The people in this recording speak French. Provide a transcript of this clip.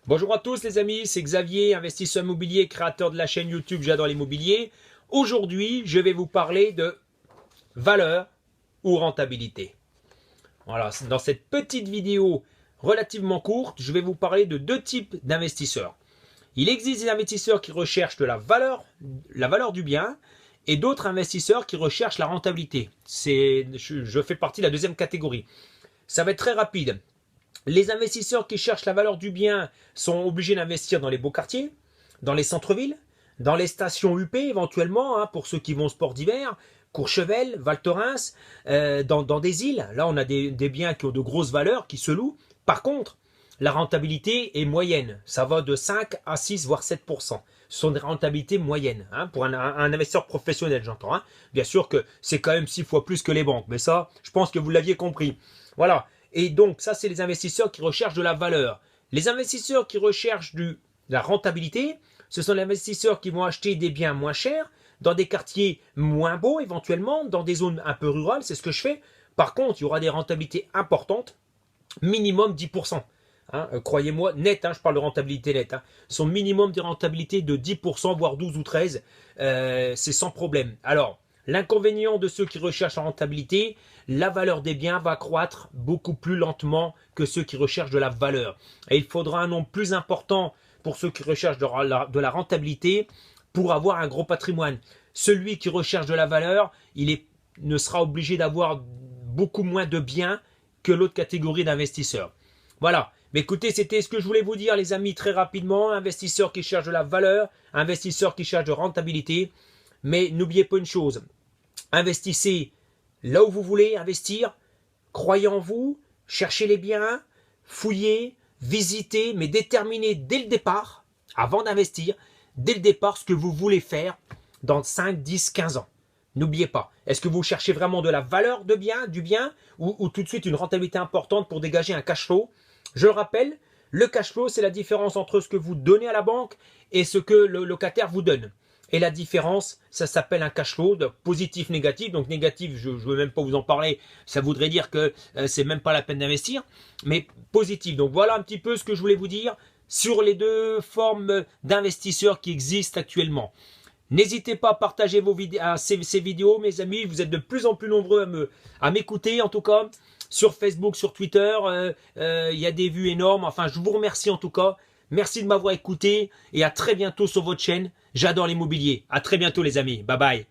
Bonjour à tous les amis, c'est Xavier, investisseur immobilier, créateur de la chaîne YouTube J'adore l'immobilier. Aujourd'hui, je vais vous parler de valeur ou rentabilité. Voilà, dans cette petite vidéo relativement courte, je vais vous parler de deux types d'investisseurs. Il existe des investisseurs qui recherchent la valeur du bien et d'autres investisseurs qui recherchent la rentabilité. Je fais partie de la deuxième catégorie. Ça va être très rapide. Les investisseurs qui cherchent la valeur du bien sont obligés d'investir dans les beaux quartiers, dans les centres-villes, dans les stations UP éventuellement, pour ceux qui vont au sport d'hiver, Courchevel, Val Thorens, dans des îles. Là, on a des biens qui ont de grosses valeurs, qui se louent. Par contre, la rentabilité est moyenne. Ça va de 5 à 6, voire 7%. Ce sont des rentabilités moyennes. Pour un investisseur professionnel, j'entends. Bien sûr que c'est quand même 6 fois plus que les banques. Mais ça, je pense que vous l'aviez compris. Voilà. Et donc, ça, c'est les investisseurs qui recherchent de la valeur. Les investisseurs qui recherchent de la rentabilité, ce sont les investisseurs qui vont acheter des biens moins chers, dans des quartiers moins beaux éventuellement, dans des zones un peu rurales, c'est ce que je fais. Par contre, il y aura des rentabilités importantes, minimum 10%. Croyez-moi, net, je parle de rentabilité nette. Son minimum de rentabilité de 10%, voire 12 ou 13, c'est sans problème. Alors, l'inconvénient de ceux qui recherchent la rentabilité, la valeur des biens va croître beaucoup plus lentement que ceux qui recherchent de la valeur. Et il faudra un nombre plus important pour ceux qui recherchent de la rentabilité pour avoir un gros patrimoine. Celui qui recherche de la valeur, ne sera obligé d'avoir beaucoup moins de biens que l'autre catégorie d'investisseurs. Voilà. Mais écoutez, c'était ce que je voulais vous dire, les amis, très rapidement. Investisseurs qui cherchent de la valeur, investisseurs qui cherchent de rentabilité. Mais n'oubliez pas une chose, investissez là où vous voulez investir, croyez en vous, cherchez les biens, fouillez, visitez, mais déterminez dès le départ, avant d'investir, dès le départ ce que vous voulez faire dans 5, 10, 15 ans. N'oubliez pas, est-ce que vous cherchez vraiment de la valeur du bien, ou tout de suite une rentabilité importante pour dégager un cash flow? Je le rappelle, le cash flow, c'est la différence entre ce que vous donnez à la banque et ce que le locataire vous donne. Et la différence, ça s'appelle un cash flow, positif, négatif. Donc négatif, je ne veux même pas vous en parler, ça voudrait dire que c'est même pas la peine d'investir. Mais positif, donc voilà un petit peu ce que je voulais vous dire sur les deux formes d'investisseurs qui existent actuellement. N'hésitez pas à partager ces vidéos, mes amis. Vous êtes de plus en plus nombreux à m'écouter, en tout cas. Sur Facebook, sur Twitter, il y a des vues énormes. Enfin, je vous remercie en tout cas. Merci de m'avoir écouté et à très bientôt sur votre chaîne. J'adore l'immobilier. À très bientôt les amis. Bye bye.